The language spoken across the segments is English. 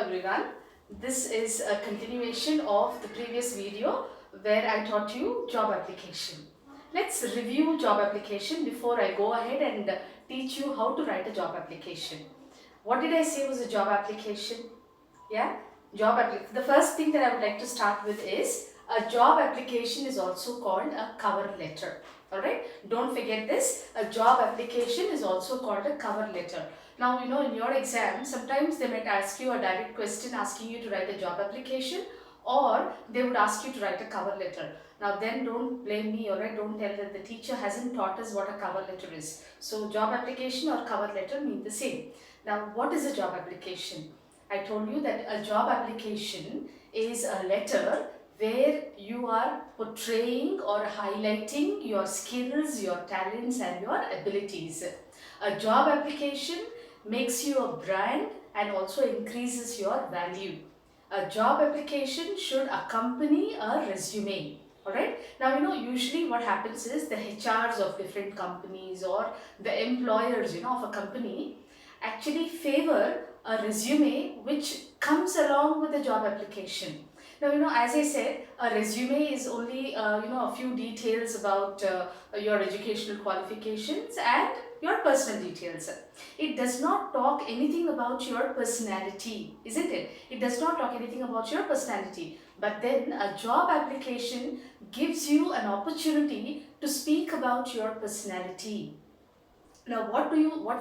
everyone. This is a continuation of the previous video where I taught you job application. Let's review job application before I go ahead and teach you how to write a job application. What did I say was a job application? Yeah, job application. The first thing that I would like to start with is a job application is also called a cover letter. Alright, don't forget this. A job application is also called a cover letter. Now, in your exam, sometimes they might ask you a direct question asking you to write a job application, or they would ask you to write a cover letter. Now, then don't blame me, alright? Don't tell that the teacher hasn't taught us what a cover letter is. So, job application or cover letter mean the same. Now, what is a job application? I told you that a job application is a letter where you are portraying or highlighting your skills, your talents and your abilities. A job application makes you a brand and also increases your value. A job application should accompany a resume. Alright. Now, usually what happens is the HRs of different companies or the employers, of a company actually favor a resume which comes along with the job application. Now, as I said, a resume is only, a few details about your educational qualifications and your personal details. It does not talk anything about your personality, isn't it? It does not talk anything about your personality. But then a job application gives you an opportunity to speak about your personality. Now, what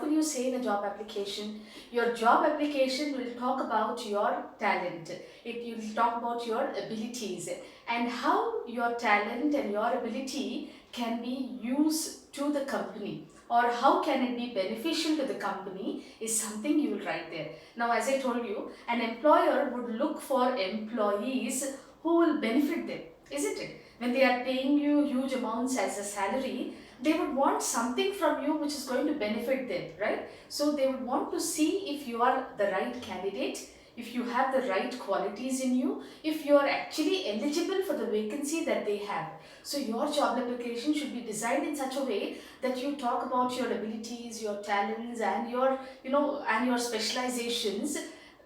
will you say in a job application? Your job application will talk about your talent. It will talk about your abilities and how your talent and your ability can be used to the company, or how can it be beneficial to the company is something you will write there. Now, as I told you, an employer would look for employees who will benefit them, isn't it? When they are paying you huge amounts as a salary, they would want something from you which is going to benefit them, right? So they would want to see if you are the right candidate, if you have the right qualities in you, if you are actually eligible for the vacancy that they have. So your job application should be designed in such a way that you talk about your abilities, your talents and your specializations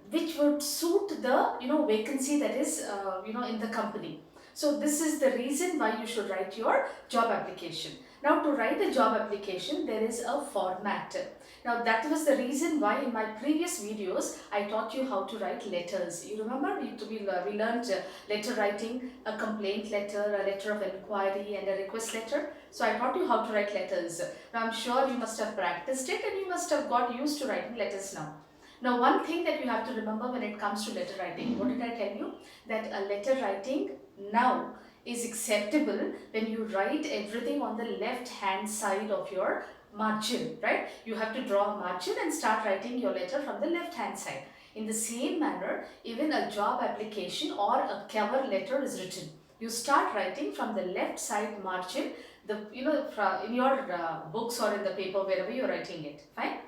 which would suit the vacancy that is in the company. So this is the reason why you should write your job application. Now, to write a job application, there is a format. Now, that was the reason why in my previous videos, I taught you how to write letters. You remember we learned letter writing, a complaint letter, a letter of inquiry and a request letter. So, I taught you how to write letters. Now, I'm sure you must have practiced it and you must have got used to writing letters now. Now, one thing that you have to remember when it comes to letter writing, what did I tell you? That a letter writing now is acceptable when you write everything on the left hand side of your margin, right? You have to draw a margin and start writing your letter from the left hand side. In the same manner, even a job application or a cover letter is written. You start writing from the left side margin, in your books or in the paper, wherever you're writing it, fine?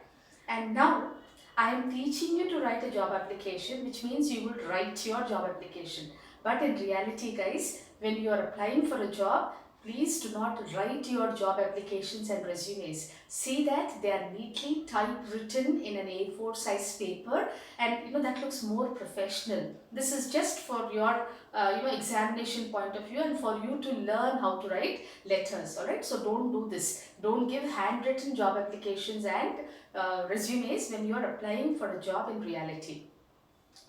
And now, I am teaching you to write a job application, which means you will write your job application. But in reality, guys, when you are applying for a job, please do not write your job applications and resumes. See that they are neatly typewritten in an A4 size paper, and that looks more professional. This is just for your examination point of view and for you to learn how to write letters. All right, so don't do this. Don't give handwritten job applications and resumes when you are applying for a job in reality.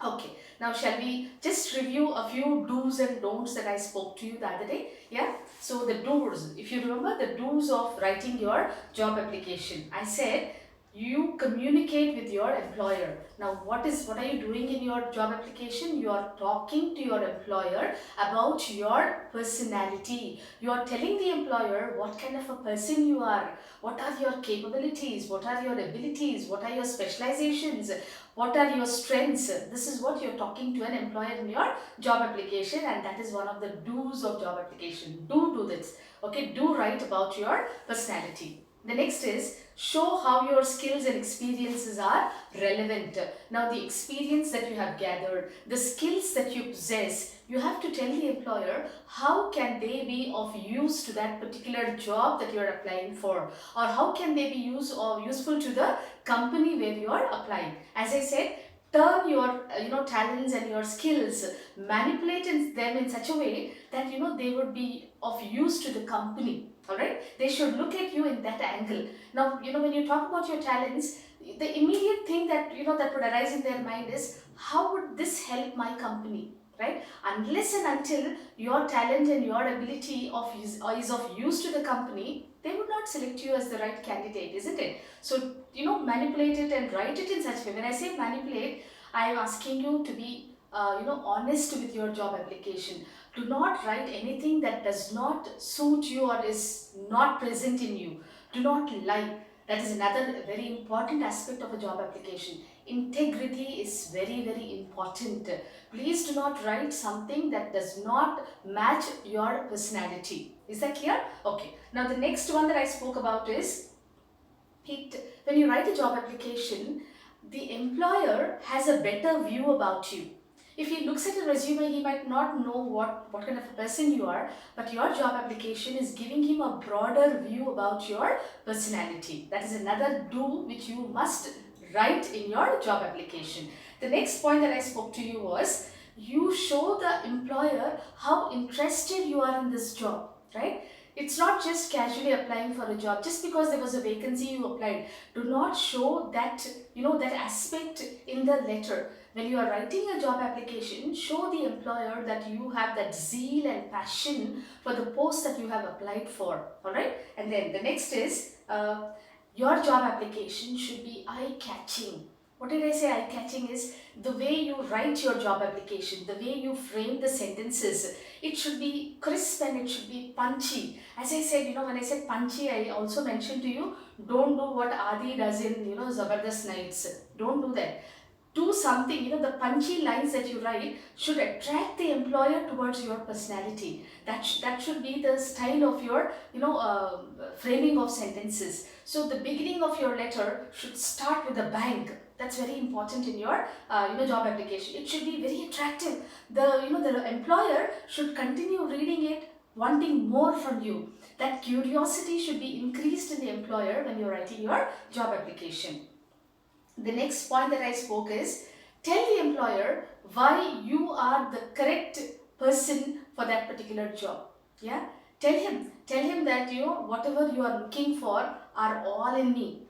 Okay, now shall we just review a few do's and don'ts that I spoke to you the other day? Yeah, so the do's, if you remember the do's of writing your job application, I said you communicate with your employer. Now, what are you doing in your job application? You are talking to your employer about your personality. You are telling the employer what kind of a person you are, what are your capabilities, what are your abilities, what are your specializations, what are your strengths. This is what you're talking to an employer in your job application, and that is one of the do's of job application. Do this. Okay, do write about your personality. The next is show how your skills and experiences are relevant. Now, the experience that you have gathered, the skills that you possess, you have to tell the employer how can they be of use to that particular job that you are applying for, or how can they be useful to the company where you are applying. As I said, turn your talents and your skills, manipulate them in such a way that they would be of use to the company. All right, they should look at you in that angle. Now when you talk about your talents, the immediate thing that that would arise in their mind is, how would this help my company, right? Unless and until your talent and your ability is of use to the company, they would not select you as the right candidate, isn't it? So manipulate it and write it in such a way. When I say manipulate, I am asking you to be honest with your job application. Do not write anything that does not suit you or is not present in you. Do not lie. That is another very important aspect of a job application. Integrity is very, very important. Please do not write something that does not match your personality. Is that clear? Okay. Now the next one that I spoke about is, when you write a job application, the employer has a better view about you. If he looks at a resume, he might not know what kind of a person you are, but your job application is giving him a broader view about your personality. That is another do which you must write in your job application. The next point that I spoke to you was, you show the employer how interested you are in this job, right? It's not just casually applying for a job. Just because there was a vacancy, you applied. Do not show that, that aspect in the letter. When you are writing a job application, show the employer that you have that zeal and passion for the post that you have applied for. Alright? And then the next is, your job application should be eye-catching. What did I say eye-catching is? The way you write your job application, the way you frame the sentences, it should be crisp and it should be punchy. As I said, when I said punchy, I also mentioned to you, don't do what Adi does in, Zabardast Nights. Don't do that. Do something, the punchy lines that you write should attract the employer towards your personality. That should be the style of your, framing of sentences. So the beginning of your letter should start with a bang. That's very important in your, job application. It should be very attractive. The employer should continue reading it, wanting more from you. That curiosity should be increased in the employer when you're writing your job application. The next point that I spoke is, tell the employer why you are the correct person for that particular job. Yeah, tell him that whatever you are looking for are all in me.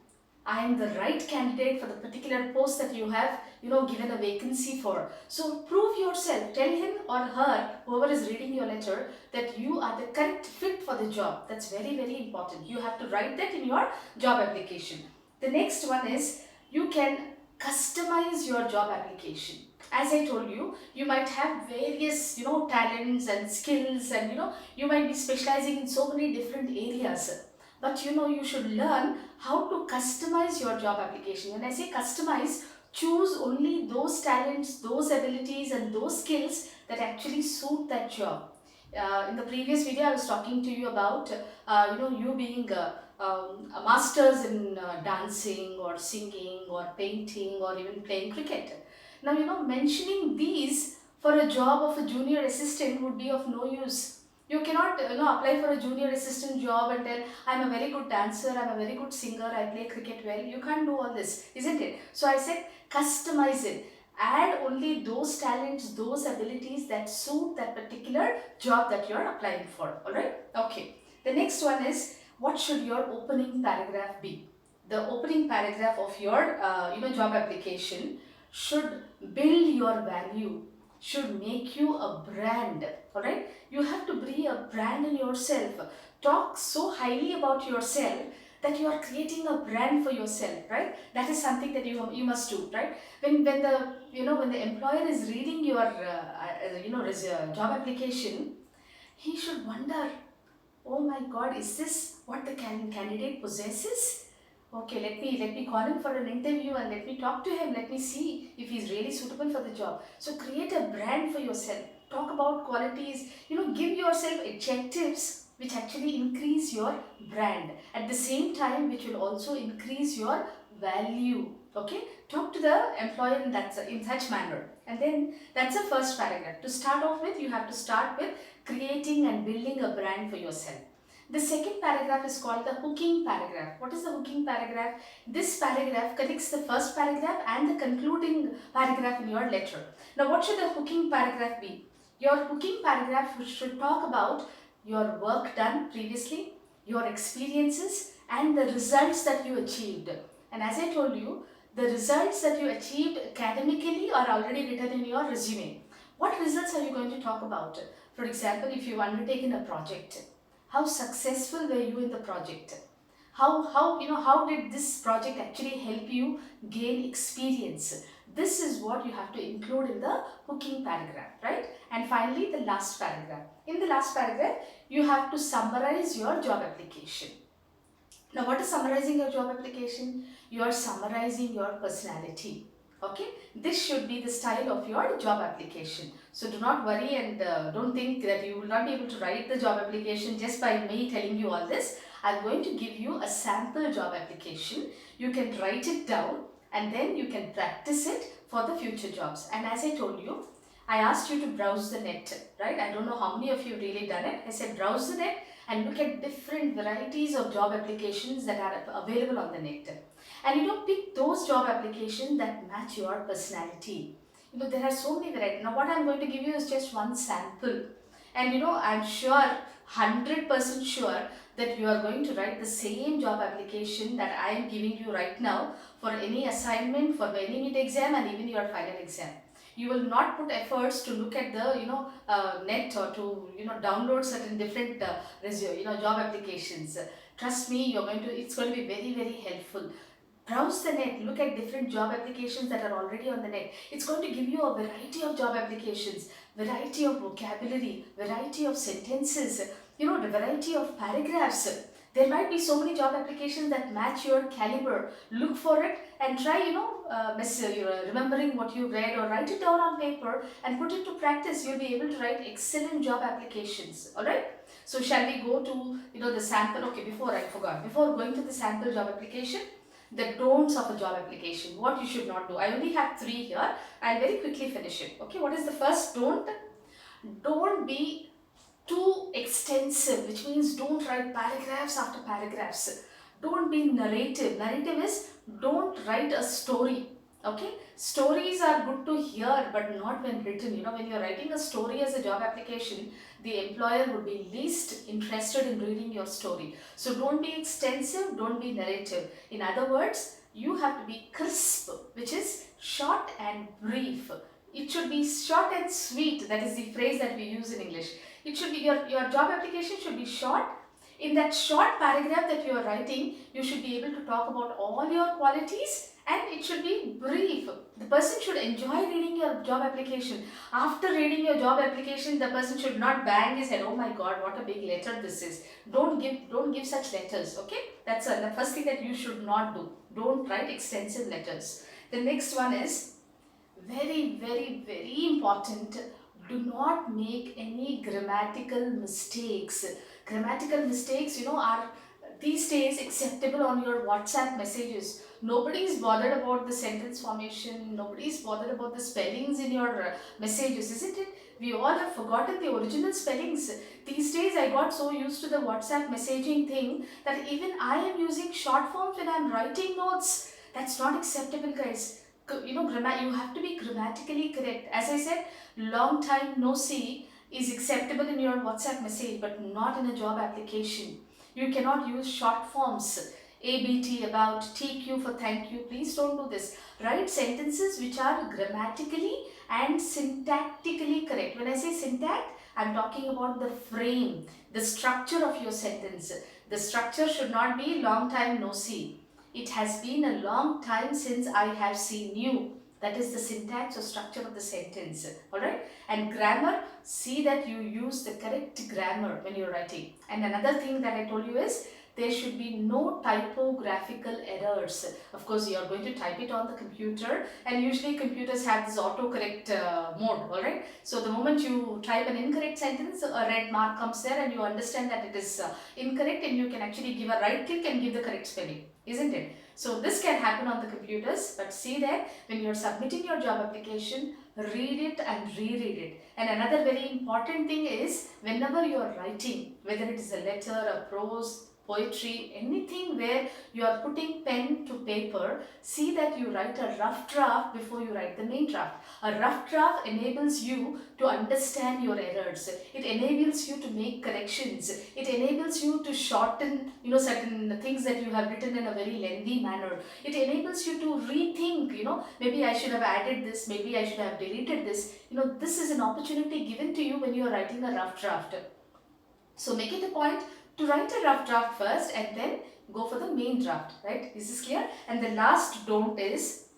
I am the right candidate for the particular post that you have given a vacancy for. So prove yourself. Tell him or her, whoever is reading your letter, that you are the correct fit for the job. That's very, very important. You have to write that in your job application. The next one is, you can customize your job application. As I told you, you might have various talents and skills, and you might be specializing in so many different areas. But you should learn how to customize your job application. When I say customize, choose only those talents, those abilities and those skills that actually suit that job. In the previous video, I was talking to you about you being a masters in dancing or singing or painting or even playing cricket. Now mentioning these for a job of a junior assistant would be of no use. You cannot apply for a junior assistant job and tell, I'm a very good dancer, I'm a very good singer, I play cricket well. You can't do all this, isn't it? So I said customize it. Add only those talents, those abilities that suit that particular job that you're applying for. Alright? Okay. The next one is, what should your opening paragraph be? The opening paragraph of your job application should build your value, should make you a brand. Alright? You have to be a brand in yourself. Talk so highly about yourself that you are creating a brand for yourself, right? That is something that you must do, right? When the employer is reading your job application, he should wonder, oh my God, is this what the candidate possesses? Okay, let me call him for an interview and let me talk to him. Let me see if he's really suitable for the job. So create a brand for yourself. Talk about qualities. Give yourself adjectives which actually increase your brand. At the same time, which will also increase your value. Okay, talk to the employer in such manner. And then that's the first paragraph. To start off with, you have to start with creating and building a brand for yourself. The second paragraph is called the hooking paragraph. What is the hooking paragraph? This paragraph connects the first paragraph and the concluding paragraph in your letter. Now what should the hooking paragraph be? Your hooking paragraph should talk about your work done previously, your experiences and the results that you achieved. And as I told you, the results that you achieved academically are already written in your resume. What results are you going to talk about? For example, if you've undertaken a project, how successful were you in the project? How did this project actually help you gain experience? This is what you have to include in the hooking paragraph, right? And finally, the last paragraph. In the last paragraph, you have to summarize your job application. Now, what is summarizing your job application? You are summarizing your personality. Okay, this should be the style of your job application. So do not worry and don't think that you will not be able to write the job application just by me telling you all this. I'm going to give you a sample job application. You can write it down and then you can practice it for the future jobs. And as I told you, I asked you to browse the net, right? I don't know how many of you really done it. I said browse the net and look at different varieties of job applications that are available on the net. And pick those job applications that match your personality. There are so many varieties. Now what I'm going to give you is just one sample. And I'm sure, 100% sure that you are going to write the same job application that I am giving you right now for any assignment, for any mid exam and even your final exam. You will not put efforts to look at the net or to download certain different job applications. Trust me, it's going to be very, very helpful. Browse the net, look at different job applications that are already on the net. It's going to give you a variety of job applications, variety of vocabulary, variety of sentences, the variety of paragraphs. There might be so many job applications that match your caliber. Look for it and try, remembering what you read, or write it down on paper and put it to practice. You'll be able to write excellent job applications. Alright? So shall we go to, the sample? Okay, before I forgot, before going to the sample job application, the don'ts of a job application, what you should not do. I only have 3 here. I'll very quickly finish it. Okay, what is the first don't? Don't be too extensive, which means don't write paragraphs after paragraphs. Don't be narrative. Narrative is don't write a story. Okay, stories are good to hear but not when written. When you're writing a story as a job application, the employer would be least interested in reading your story. So don't be extensive, don't be narrative. In other words, you have to be crisp, which is short and brief. It should be short and sweet. That is the phrase that we use in English. It should be your job application should be short. In that short paragraph that you are writing, you should be able to talk about all your qualities, and it should be brief. The person should enjoy reading your job application. After reading your job application, the person should not bang his head, oh my god, what a big letter this is. Don't give such letters, okay? That's the first thing that you should not do. Don't write extensive letters. The next one is very, very, very important. Do not make any grammatical mistakes. Grammatical mistakes, are these days acceptable on your WhatsApp messages. Nobody is bothered about the sentence formation. Nobody is bothered about the spellings in your messages, isn't it? We all have forgotten the original spellings. These days I got so used to the WhatsApp messaging thing that even I am using short forms when I am writing notes. That's not acceptable, guys. You have to be grammatically correct. As I said, long time no see is acceptable in your WhatsApp message, but not in a job application. You cannot use short forms. ABT, about, TQ for thank you. Please don't do this. Write sentences which are grammatically and syntactically correct. When I say syntax, I'm talking about the frame, the structure of your sentence. The structure should not be long time no see. It has been a long time since I have seen you. That is the syntax or structure of the sentence. Alright? And grammar, see that you use the correct grammar when you're writing. And another thing that I told you is, there should be no typographical errors. Of course, you are going to type it on the computer, and usually computers have this autocorrect mode, alright? So the moment you type an incorrect sentence, a red mark comes there and you understand that it is incorrect, and you can actually give a right click and give the correct spelling, isn't it? So this can happen on the computers, but see that when you are submitting your job application, read it and reread it. And another very important thing is, whenever you are writing, whether it is a letter, a prose, poetry, anything where you are putting pen to paper, see that you write a rough draft before you write the main draft. A rough draft enables you to understand your errors. It enables you to make corrections. It enables you to shorten, certain things that you have written in a very lengthy manner. It enables you to rethink, maybe I should have added this, maybe I should have deleted this. This is an opportunity given to you when you are writing a rough draft. So make it a point to write a rough draft first and then go for the main draft, right? Is this clear? And the last don't is,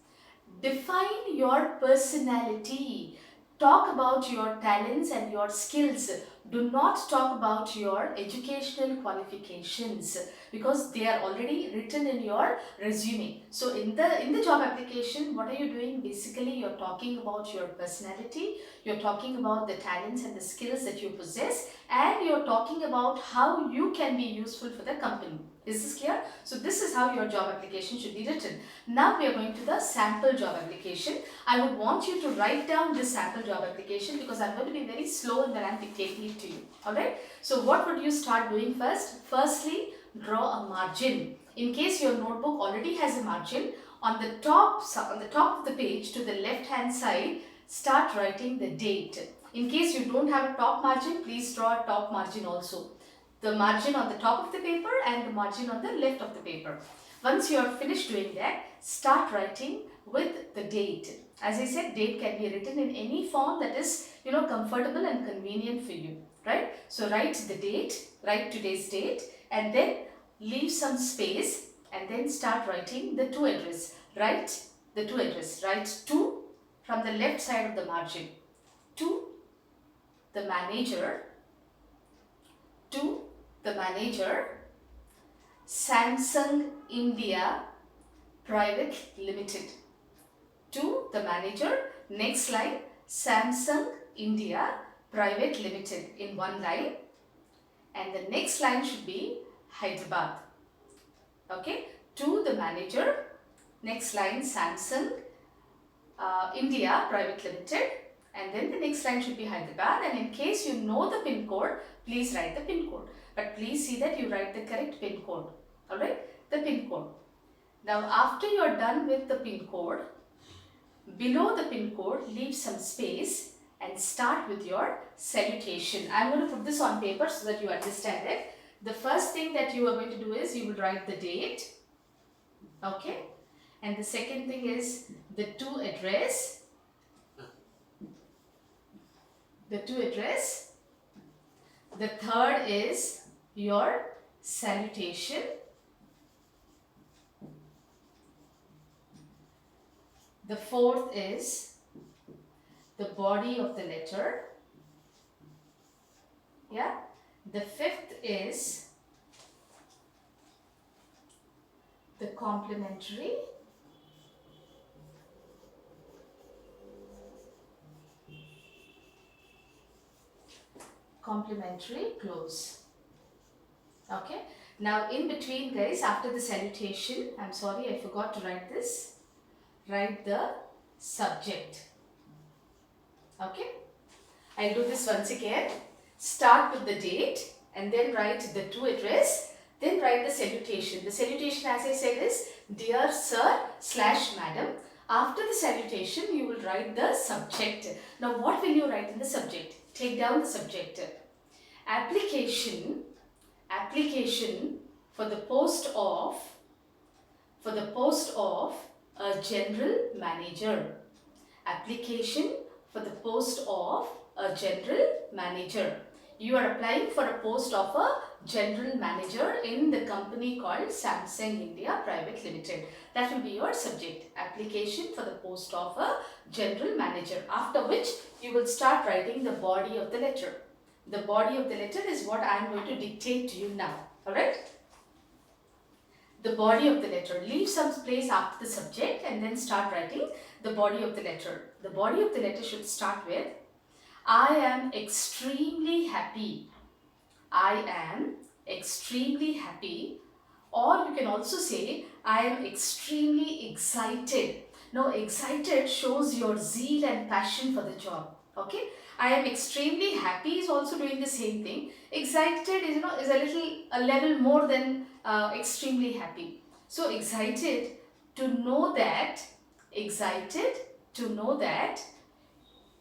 define your personality. Talk about your talents and your skills. Do not talk about your educational qualifications, because they are already written in your resume. So in the job application, what are you doing? Basically, you're talking about your personality, you're talking about the talents and the skills that you possess, and you're talking about how you can be useful for the company. Is this clear? So this is how your job application should be written. Now we are going to the sample job application. I would want you to write down this sample job application, because I'm going to be very slow when I'm dictating it to you. Alright. So what would you start doing first? Firstly, draw a margin. In case your notebook already has a margin, on the top of the page to the left hand side, start writing the date. In case you don't have a top margin, please draw a top margin also. The margin on the top of the paper and the margin on the left of the paper. Once you are finished doing that, start writing with the date. As I said, date can be written in any form that is, comfortable and convenient for you, right? So write the date, write today's date, and then leave some space and then start writing the to address. Write the to address. Write to from the left side of the margin. To the manager. To the manager, Samsung India Private Limited. To the manager, next line, Samsung India Private Limited in one line, and the next line should be Hyderabad. Okay, to the manager, next line, Samsung India Private Limited, and then the next line should be Hyderabad. And in case you know the pin code, please write the pin code. But please see that you write the correct pin code. Alright, the pin code. Now after you are done with the pin code, below the pin code, leave some space and start with your salutation. I am going to put this on paper so that you understand it. The first thing that you are going to do is you will write the date. Okay. And the second thing is the to address. The to address. The third is your salutation. The fourth is the body of the letter. Yeah. The fifth is the complimentary. Complimentary close. Okay. Now in between, guys, after the salutation, I'm sorry I forgot to write this. Write the subject. Okay. I'll do this once again. Start with the date and then write the to address. Then write the salutation. The salutation, as I said, is Dear Sir / Madam. After the salutation, you will write the subject. Now what will you write in the subject? Take down the subject. Application for the post of a general manager. Application for the post of a general manager. You are applying for a post of a general manager in the company called Samsung India Private Limited. That will be your subject. Application for the post of a general manager. After which you will start writing the body of the letter. The body of the letter is what I am going to dictate to you now. Alright? The body of the letter. Leave some space after the subject and then start writing the body of the letter. The body of the letter should start with I am extremely happy. I am extremely happy. Or you can also say I am extremely excited. Now excited shows your zeal and passion for the job. Okay. I am extremely happy is also doing the same thing. Excited is, is a level more than extremely happy. So excited to know that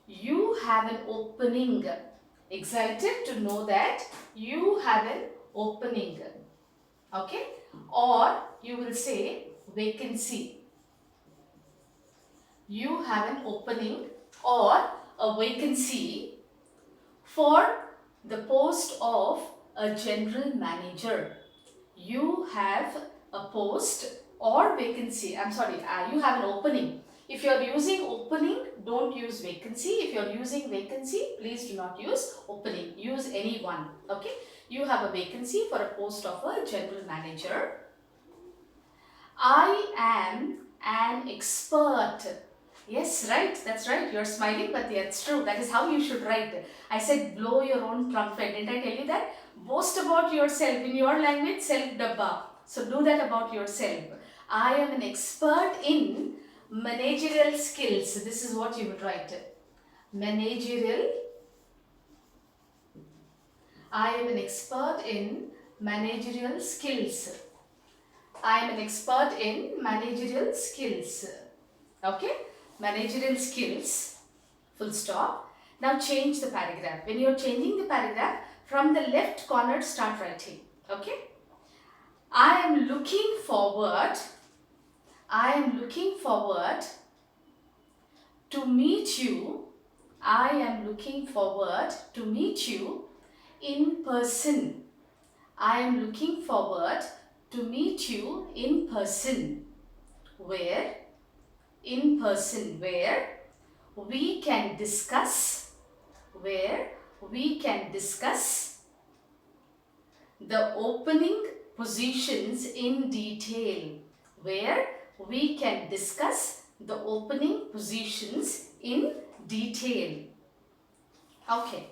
you have an opening. Excited to know that you have an opening. Okay. Or you will say vacancy. You have an opening or a vacancy for the post of a general manager. You have a post or vacancy. I'm sorry, you have an opening. If you are using opening, don't use vacancy. If you are using vacancy, please do not use opening. Use any one. Okay. You have a vacancy for a post of a general manager. I am an expert. Yes, right. That's right. You're smiling, but that's true. That is how you should write. I said blow your own trumpet. Didn't I tell you that? Boast about yourself in your language, self-dabba. So do that about yourself. I am an expert in managerial skills. This is what you would write. Managerial. I am an expert in managerial skills. I am an expert in managerial skills. Okay, managerial skills, full stop. Now change the paragraph. When you are changing the paragraph, from the left corner start writing. Okay, I am looking forward to meet you. I am looking forward to meet you in person. I am looking forward to meet you in person. Where? In person, where we can discuss the opening positions in detail. Where we can discuss the opening positions in detail. Okay.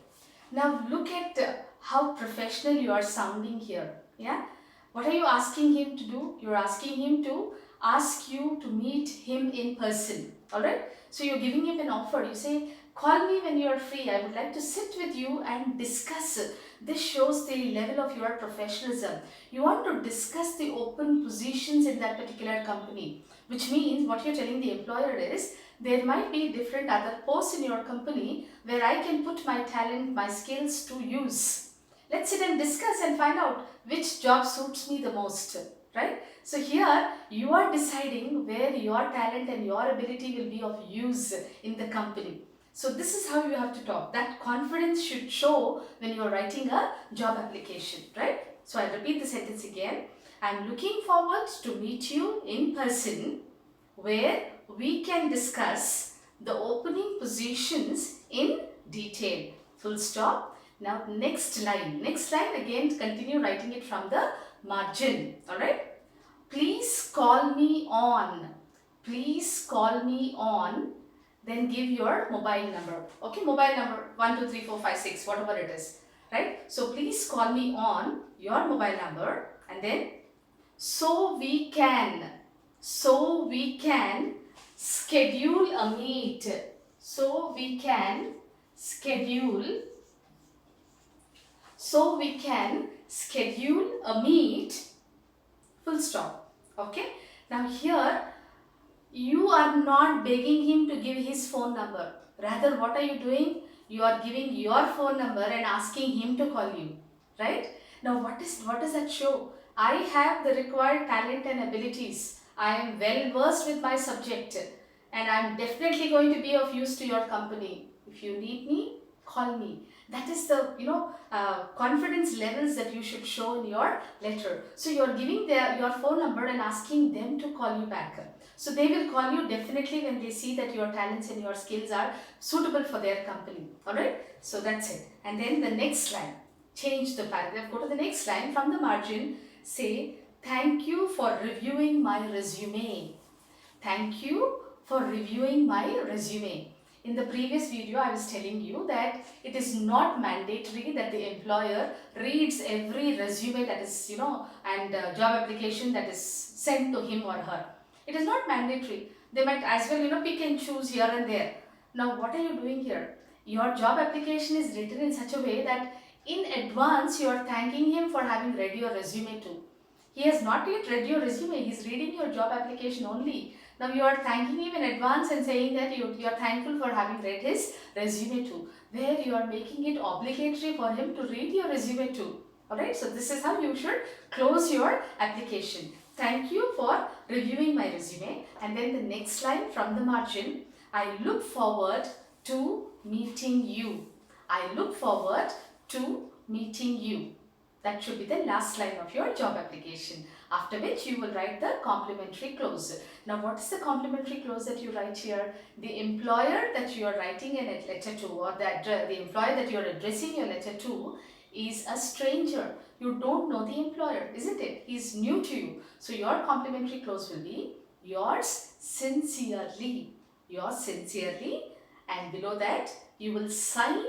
Now look at how professional you are sounding here. Yeah. What are you asking him to do? You're asking him to ask you to meet him in person. Alright. So you're giving him an offer. You say, call me when you're free. I would like to sit with you and discuss. This shows the level of your professionalism. You want to discuss the open positions in that particular company. Which means what you're telling the employer is, there might be different other posts in your company where I can put my talent, my skills to use. Let's sit and discuss and find out which job suits me the most, right? So here you are deciding where your talent and your ability will be of use in the company. So this is how you have to talk. That confidence should show when you are writing a job application, right? So I'll repeat the sentence again. I'm looking forward to meet you in person where we can discuss the opening positions in detail. Full stop. Now next line. Next line again, continue writing it from the margin. Alright. Please call me on. Please call me on. Then give your mobile number. Okay, mobile number 123456, whatever it is. Right. So please call me on your mobile number, and then so we can schedule a meet. So we can schedule a meet. Full stop. Okay. Now here you are not begging him to give his phone number. Rather, what are you doing? You are giving your phone number and asking him to call you. Right? Now what does that show? I have the required talent and abilities. I am well versed with my subject, and I am definitely going to be of use to your company. If you need me, call me. That is the confidence levels that you should show in your letter. So you are giving your phone number and asking them to call you back. So they will call you definitely when they see that your talents and your skills are suitable for their company. Alright. So that's it. And then the next line. Change the paragraph. Go to the next line. From the margin, say, thank you for reviewing my resume. Thank you for reviewing my resume. In the previous video, I was telling you that it is not mandatory that the employer reads every resume that is, and job application that is sent to him or her. It is not mandatory. They might as well, pick and choose here and there. Now, what are you doing here? Your job application is written in such a way that in advance you are thanking him for having read your resume too. He has not yet read your resume, he is reading your job application only. Now you are thanking him in advance and saying that you are thankful for having read his resume too, where you are making it obligatory for him to read your resume too. Alright, so this is how you should close your application. Thank you for reviewing my resume. And then the next line from the margin, I look forward to meeting you. I look forward to meeting you. That should be the last line of your job application. After which you will write the complimentary clause. Now what is the complimentary clause that you write here? The employer that you are writing a letter to, or the employer that you are addressing your letter to, is a stranger. You don't know the employer, isn't it? He is new to you. So your complimentary clause will be yours sincerely. Yours sincerely, and below that you will sign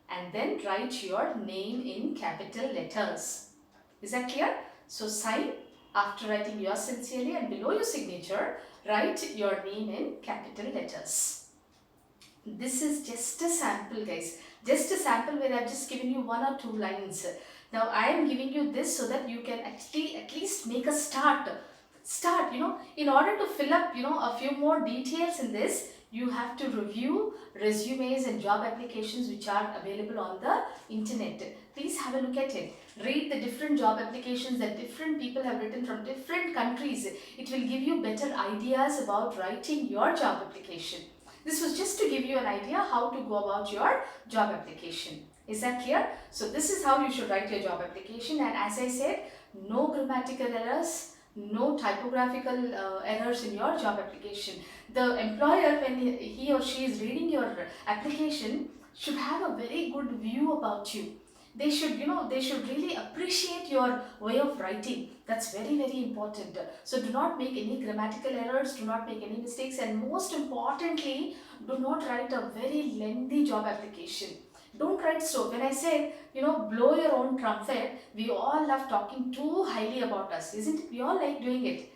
and then write your name in capital letters. Is that clear? So sign after writing yours sincerely, and below your signature write your name in capital letters. This is just a sample, guys. Just a sample where I've just given you 1 or 2 lines. Now I am giving you this so that you can actually at least make a start. In order to fill up, a few more details in this, you have to review resumes and job applications which are available on the internet. Please have a look at it. Read the different job applications that different people have written from different countries. It will give you better ideas about writing your job application. This was just to give you an idea how to go about your job application. Is that clear? So this is how you should write your job application, and as I said, no grammatical errors, no typographical errors in your job application. The employer, when he or she is reading your application, should have a very good view about you. They should, they should really appreciate your way of writing. That's very, very important. So do not make any grammatical errors, do not make any mistakes, and most importantly, do not write a very lengthy job application. Don't write so. When I say, blow your own trumpet, we all love talking too highly about us, isn't it? We all like doing it.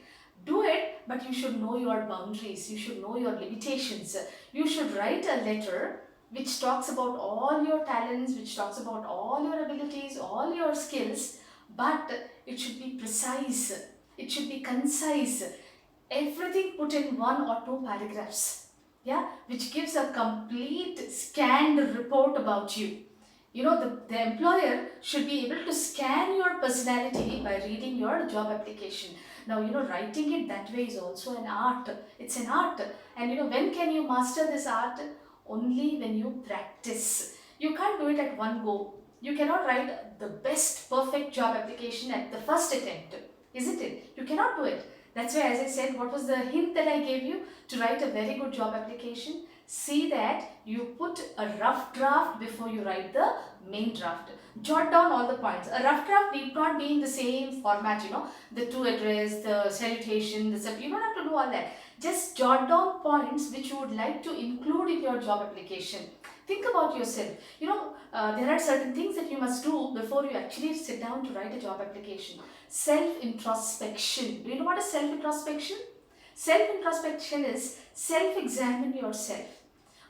Do it, but you should know your boundaries. You should know your limitations. You should write a letter which talks about all your talents, which talks about all your abilities, all your skills, but it should be precise. It should be concise. Everything put in 1 or 2 paragraphs. Yeah, which gives a complete scanned report about you. The employer should be able to scan your personality by reading your job application. Now, writing it that way is also an art. It's an art. And when can you master this art? Only when you practice. You can't do it at one go. You cannot write the best perfect job application at the first attempt, isn't it? You cannot do it. That's why, as I said, what was the hint that I gave you to write a very good job application? See that you put a rough draft before you write the main draft. Jot down all the points. A rough draft need not be in the same format, the to address, the salutation, the sub. You don't have to do all that. Just jot down points which you would like to include in your job application. Think about yourself. There are certain things that you must do before you actually sit down to write a job application. Self-introspection. Do you know what is self-introspection? Self-introspection is self-examine yourself.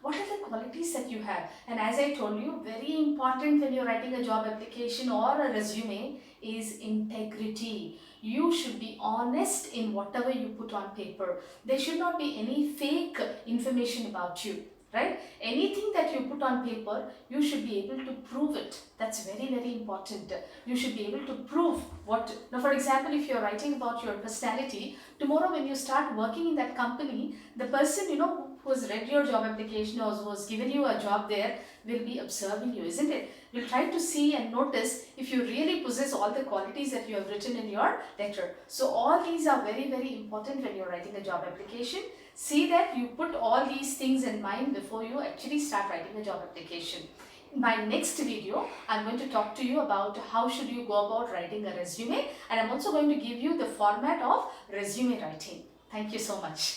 What are the qualities that you have? And as I told you, very important when you're writing a job application or a resume is integrity. You should be honest in whatever you put on paper. There should not be any fake information about you. Right? Anything that you put on paper, you should be able to prove it. That's very, very important. You should be able to prove what. Now, for example, if you're writing about your personality, tomorrow when you start working in that company, the person, who has read your job application or who has given you a job there will be observing you, isn't it? Will try to see and notice if you really possess all the qualities that you have written in your letter. So all these are very, very important when you're writing a job application. See that you put all these things in mind before you actually start writing a job application. In my next video, I'm going to talk to you about how should you go about writing a resume, and I'm also going to give you the format of resume writing. Thank you so much.